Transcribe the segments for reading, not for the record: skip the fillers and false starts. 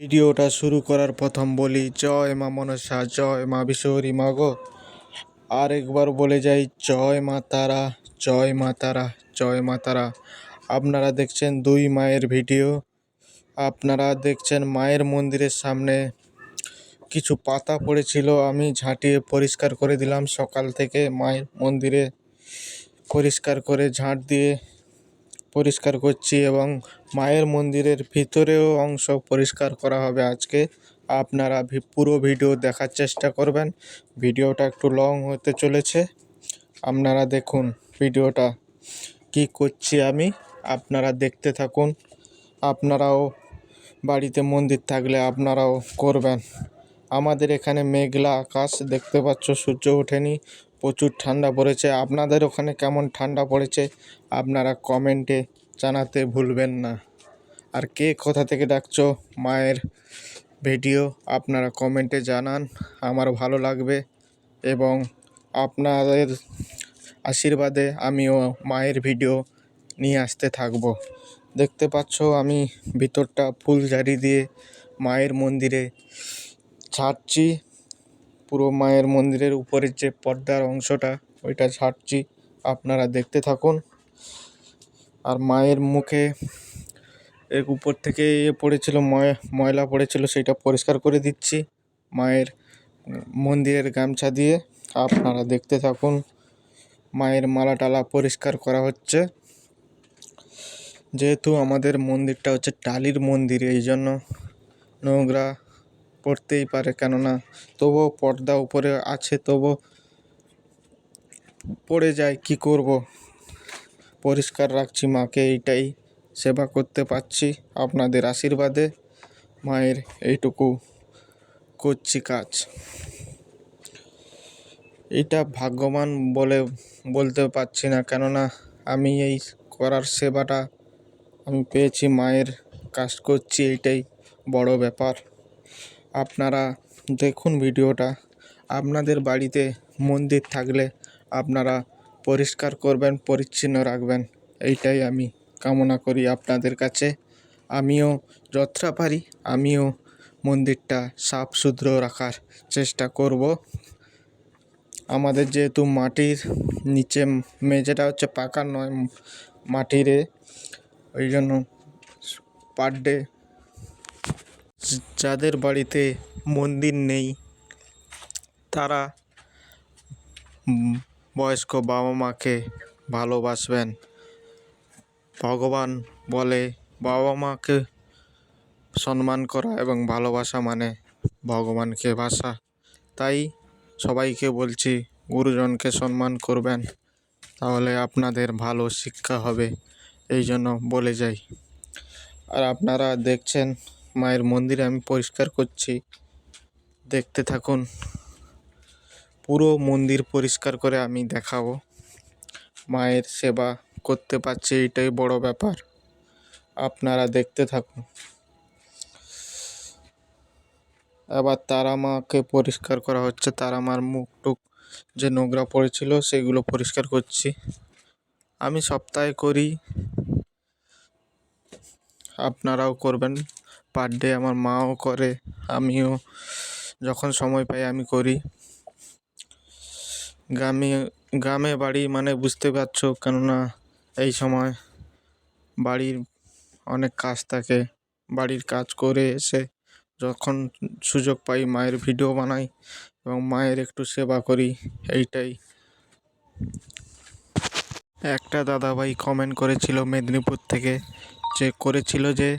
ভিডিওটা শুরু করার প্রথম বলি, জয় মা মনসা, জয় মা বিশ্বহরী মা গো। আর একবার বলে যাই, জয় মা তারা, জয় মা তারা, জয় মা তারা। আপনারা দেখছেন দুই মায়ের ভিডিও। আপনারা দেখছেন মায়ের মন্দিরের সামনে কিছু পাতা পড়েছিল, আমি ঝাঁটিয়ে পরিষ্কার করে দিলাম। সকাল থেকে মায়ের মন্দিরে পরিষ্কার করে ঝাঁট দিয়ে পরিষ্কার করছি এবং মায়ের মন্দিরের ভিতরেও অংশ পরিষ্কার করা হবে আজকে। আপনারা পুরো ভিডিও দেখার চেষ্টা করবেন। ভিডিওটা একটু লং হতে চলেছে, আপনারা দেখুন ভিডিওটা কি করছি আমি, আপনারা দেখতে থাকুন। আপনারাও বাড়িতে মন্দির থাকলে আপনারাও করবেন। আমাদের এখানে মেঘলা আকাশ দেখতে পাচ্ছ, সূর্য ওঠেনি, প্রচুর ঠান্ডা পড়েছে। আপনাদের ওখানে কেমন ঠান্ডা পড়েছে আপনারা কমেন্টে জানাতে ভুলবেন না। আর কে কোথা থেকে ডাকছো মায়ের ভিডিও আপনারা কমেন্টে জানান, আমার ভালো লাগবে এবং আপনাদের আশীর্বাদে আমিও মায়ের ভিডিও নিয়ে আসতে থাকবো। দেখতে পাচ্ছ আমি ভিতরটা ফুলঝাড়ি দিয়ে মায়ের মন্দিরে ছাড়ছি। পুরো মায়ের মন্দিরের উপরের যে পর্দার অংশটা ওইটা ছাড়ছি, আপনারা দেখতে থাকুন। আর মায়ের মুখে এর উপর থেকে পড়েছিল ময়লা পড়েছিল, সেটা পরিষ্কার করে দিচ্ছি মায়ের মন্দিরের গামছা দিয়ে। আপনারা দেখতে থাকুন। মায়ের মালা টালা পরিষ্কার করা হচ্ছে। যেহেতু আমাদের মন্দিরটা হচ্ছে টালির মন্দির, এই জন্য নোংরা পড়তেই পারে, কেননা তবুও পর্দা উপরে আছে, তবু পড়ে যায়, কি করব। পরিষ্কার রাখছি মাকে, এইটাই সেবা করতে পারছি আপনাদের আশীর্বাদে। মায়ের এইটুকু করছি কাজ। এটা ভাগ্যবান বলে বলতে পারছি না, কেননা আমি এই করার সেবাটা আমি পেয়েছি, মায়ের কাজ করছি, এইটাই বড় ব্যাপার। আপনারা দেখুন ভিডিওটা। আপনাদের বাড়িতে মন্দির থাকলে আপনারা পরিষ্কার করবেন, পরিচ্ছন্ন রাখবেন, এইটাই আমি কামনা করি আপনাদের কাছে। আমিও যতটা পারি আমিও মন্দিরটা সাফ সুতরো রাখার চেষ্টা করব। আমাদের যেহেতু মাটির নিচে, মেঝেটা হচ্ছে পাকা নয়, মাটিরে, ওই জন্য পার ডে যাদের বাড়িতে মন্দির নেই তারা বয়স্ক বাবা মাকে ভালোবাসবেন। ভগবান বলে বাবা মাকে সম্মান করা এবং ভালোবাসা মানে ভগবানকে ভাষা। তাই সবাইকে বলছি, গুরুজনকে সম্মান করবেন, তাহলে আপনাদের ভালো শিক্ষা হবে, এই জন্য বলে যাই। আর আপনারা দেখছেন মায়ের মন্দিরে আমি পরিষ্কার করছি, দেখতে থাকুন। পুরো মন্দির পরিষ্কার করে আমি দেখাবো। মায়ের সেবা করতে পারছি, এইটাই বড় ব্যাপার। আপনারা দেখতে থাকুন। আবার তারা মাকে পরিষ্কার করা হচ্ছে, তারা মার মুখ টুক যে নোংরা পড়েছিল সেগুলো পরিষ্কার করছি। আমি সপ্তাহে করি, আপনারাও করবেন। পার ডে আমার মাও করে, আমিও যখন সময় পাই আমি করি। গ্রামে বাড়ি মানে বুঝতে পারছো, কেননা এই সময় বাড়ির অনেক কাজ থাকে। বাড়ির কাজ করে এসে যখন সুযোগ পাই মায়ের ভিডিও বানাই এবং মায়ের একটু সেবা করি, এইটাই। একটা দাদাভাই কমেন্ট করেছিল মেদিনীপুর থেকে, যে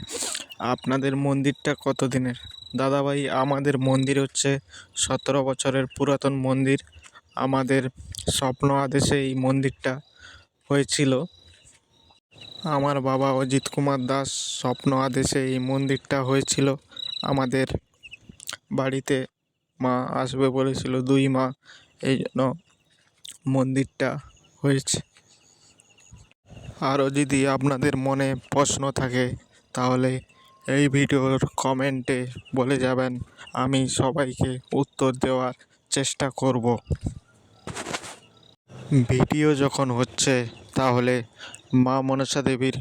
আপনাদের মন্দিরটা কত দিনের। দাদাভাই, আমাদের মন্দির হচ্ছে 17 বছরের পুরাতন মন্দির। আমাদের স্বপ্ন আদেশে এই মন্দিরটা হয়েছিল। আমার বাবা অজিত কুমার দাস স্বপ্ন আদেশে এই মন্দিরটা হয়েছিল। আমাদের বাড়িতে মা আসবে বলেছিল, 2 মা, এই জন্য মন্দিরটা হয়েছে। আরও যদি আপনাদের মনে প্রশ্ন থাকে তাহলে এই ভিডিওর কমেন্টে বলে যাবেন, আমি সবাইকে উত্তর দেওয়ার চেষ্টা করব। ভিডিও যখন হচ্ছে তাহলে মা মনসা দেবীর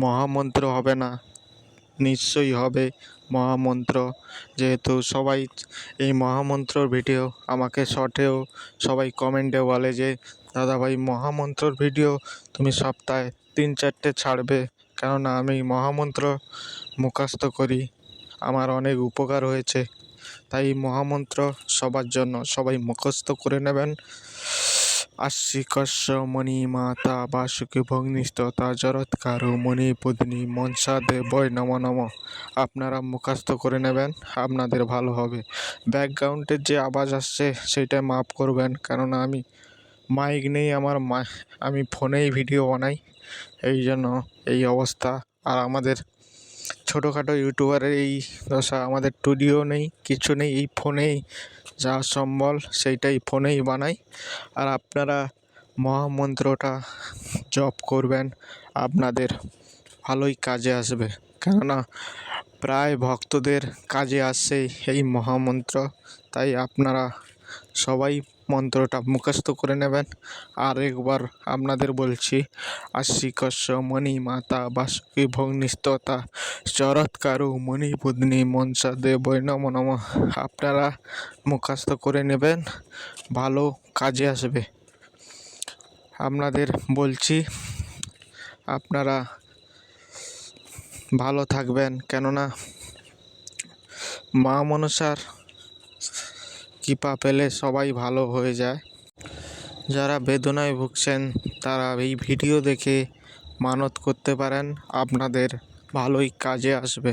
মহামন্ত্র হবে না? নিশ্চয়ই হবে। মহামন্ত্র, যেহেতু সবাই এই মহামন্ত্রর ভিডিও আমাকে শর্টেও সবাই কমেন্টে বলে যে দাদাভাই মহামন্ত্রর ভিডিও তুমি সপ্তাহে 3-4টে ছাড়বে, কেননা আমি মহামন্ত্র মুখস্থ করি, আমার অনেক উপকার হয়েছে। তাই মহামন্ত্র সবার জন্য, সবাই মুখস্থ করে নেবেন। আশ্বিকস্য মণিমাতা বাসুকি ভগ্নিস্ততা জরৎকারু মণিপদ্মিনী মনসা দেবৈ নমো নমঃ। আপনারা মুখস্থ করে নেবেন, আপনাদের ভালো হবে। ব্যাকগ্রাউন্ডের যে আওয়াজ আসছে সেইটা মাফ করবেন, কেননা আমি মাইক নেই আমার, আমি ফোনেই ভিডিও বানাই, এই জন্য এই অবস্থা। আর আমাদের ছোটোখাটো ইউটিউবারের এই দশা, আমাদের স্টুডিও নেই, কিছু নেই, এই ফোনেই যা সম্বল সেইটাই ফোনেই বানাই। আর আপনারা মহামন্ত্রটা জপ করবেন, আপনাদের ভালোই কাজে আসবে, কেননা প্রায় ভক্তদের কাজে আসছে এই মহামন্ত্র। তাই আপনারা সবাই মন্ত্রটা মুখস্থ করে নেবেন। আর একবার আপনাদের বলছি, আশ্বিকস্য মণিমাতা বাসুকি ভগ্নিস্ততা চরৎকারু মণিপদ্মিনী মনসা দেবৈ নমো নমঃ। আপনারা মুখস্থ করে নেবেন, ভালো কাজে আসবে। আপনাদের বলছি আপনারা ভালো থাকবেন, কেননা মা মনসার কৃপা পেলে সবাই ভালো হয়ে যায়। যারা বেদনায় ভুগছেন তারা এই ভিডিও দেখে মানত করতে পারেন, আপনাদের ভালোই কাজে আসবে।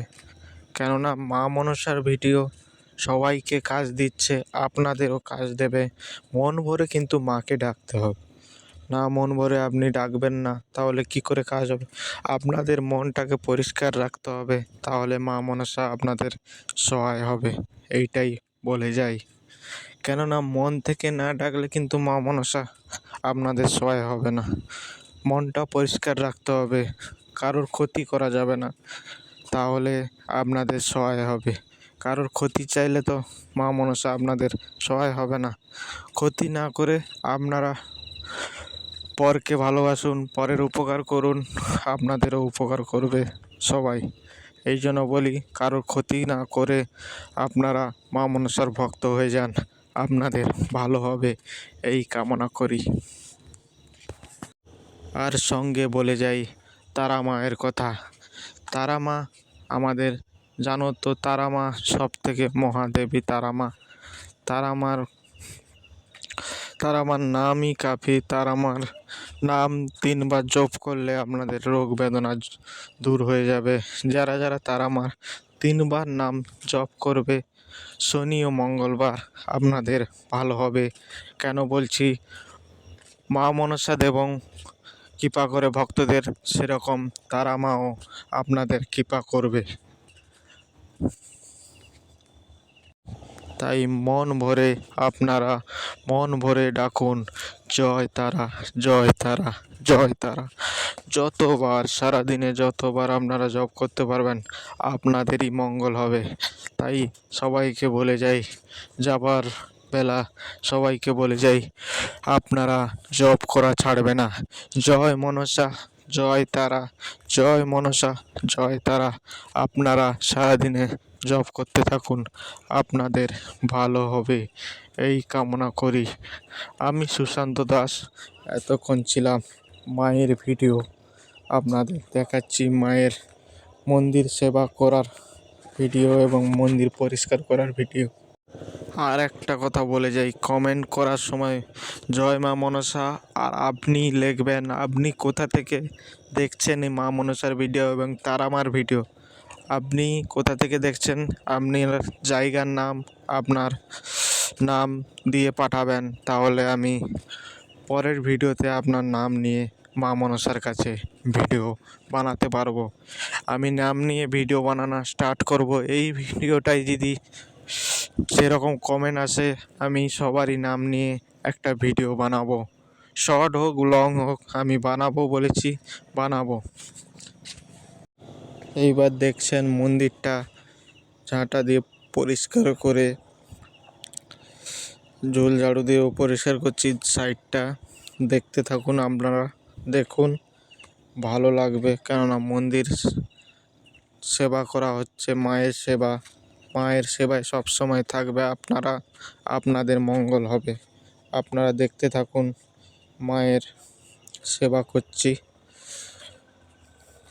কেননা মা মনসার ভিডিও সবাইকে কাজ দিচ্ছে, আপনাদেরও কাজ দেবে। মন ভরে কিন্তু মাকে ডাকতে হবে, না মন ভরে আপনি ডাকবেন না তাহলে কি করে কাজ হবে? আপনাদের মনটাকে পরিষ্কার রাখতে হবে, তাহলে মা মনসা আপনাদের সহায় হবে, এইটাই বলে যাই। কেননা মন থেকে না ডাকলে কিন্তু মা মনসা আপনাদের সহায় হবে না। মনটা পরিষ্কার রাখতে হবে, কারোর ক্ষতি করা যাবে না, তাহলে আপনাদের সহায় হবে। কারোর ক্ষতি চাইলে তো মা মনসা আপনাদের সহায় হবে না। ক্ষতি না করে আপনারা পরকে ভালোবাসুন, পরের উপকার করুন, আপনাদেরও উপকার করবে সবাই। এই জন্য বলি, কারোর ক্ষতি না করে আপনারা মা মনসার ভক্ত হয়ে যান, আপনাদের ভালো হবে, এই কামনা করি। আর সঙ্গে বলে যাই তারা মায়ের কথা। তারা মা আমাদের, জানো তো তারা মা সব থেকে মহাদেবী। তারা মার নামই কাফি। তারা মার নাম 3বার জপ করলে আপনাদের রোগ বেদনা দূর হয়ে যাবে। যারা যারা তারা মার 3বার নাম জপ করবে শনি ও মঙ্গলবার, আপনাদের ভালো হবে। কেন বলছি, মা মনসা দেবং কৃপা করে ভক্তদের, সেরকম তারা মাও আপনাদের কৃপা করবে। তাই আপনারা মন ভরে ডাকুন, জয় তারা, জয় তারা, জয় তারা। যতবার সারাদিনে যতবার আপনারা জপ করতে পারবেন আপনাদেরই মঙ্গল হবে। তাই সবাইকে বলে যাই, যাবার বেলা সবাইকে বলে যাই আপনারা জপ করা ছাড়বে না। জয় মনসা, জয় তারা, জয় মনসা, জয় তারা। আপনারা সারাদিনে জপ করতে থাকুন, আপনাদের ভালো হবে, এই কামনা করি। আমি সুশান্ত দাস, এতক্ষণ ছিলাম মায়ের ভিডিও আপনাদের দেখাচ্ছি, মায়ের মন্দির সেবা করার ভিডিও এবং মন্দির পরিষ্কার করার ভিডিও। আর একটা কথা বলে যাই, কমেন্ট করার সময় জয় মা মনসা আর আপনি লিখবেন আপনি কোথা থেকে দেখছেন এই মা মনসার ভিডিও এবং তারা মার ভিডিও। আপনি কোথা থেকে দেখছেন, আপনার জায়গার নাম, আপনার নাম দিয়ে পাঠাবেন, তাহলে আমি পরের ভিডিওতে আপনার নাম নিয়ে মা মনসার কাছে ভিডিও বানাতে পারবো। আমি নাম নিয়ে ভিডিও বানানো স্টার্ট করব। এই ভিডিওটাই যদি সেরকম কমেন্ট আসে, আমি সবারই নাম নিয়ে একটা ভিডিও বানাবো, শর্ট হোক লং হোক, আমি বানাবো বলেছি, বানাবো। এইবার দেখছেন মন্দিরটা ঝাঁটা দিয়ে পরিষ্কার করে, ঝোল ঝাড়ু দিয়ে পরিষ্কার করছি সাইডটা। দেখতে থাকুন, আপনারা দেখুন, ভালো লাগবে, কেননা মন্দির সেবা করা হচ্ছে, মায়ের সেবা। মায়ের সেবায় সব সময় থাকবে আপনারা, আপনাদের মঙ্গল হবে। আপনারা দেখতে থাকুন, মায়ের সেবা করছি,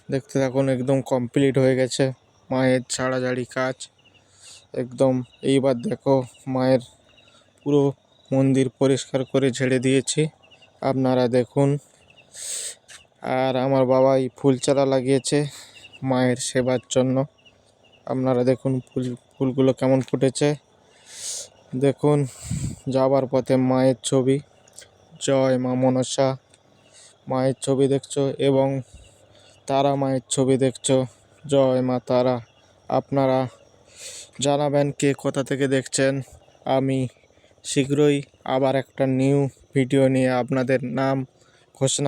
দেখতে থাকুন। একদম কমপ্লিট হয়ে গেছে মায়ের ঝাড়াঝাড়ি কাজ একদম। এইবার দেখো, মায়ের পুরো মন্দির পরিষ্কার করে ঝেড়ে দিয়েছি, আপনারা দেখুন। আর আমার বাবাই ফুল চারা লাগিয়েছে মায়ের সেবার জন্য। আপনারা দেখুন ফুলগুলো কেমন ফুটেছে। দেখুন, যাবার পথে মায়ের ছবি, জয় মা মনসা মায়ের ছবি দেখছো, এবং তারা মায়ের ছবি দেখছো, জয় মা তারা। আপনারা জানাবেন কে কোথা থেকে দেখছেন। আমি শীঘ্রই আবার একটা নিউ ভিডিও নিয়ে আপনাদের নাম ঘোষণা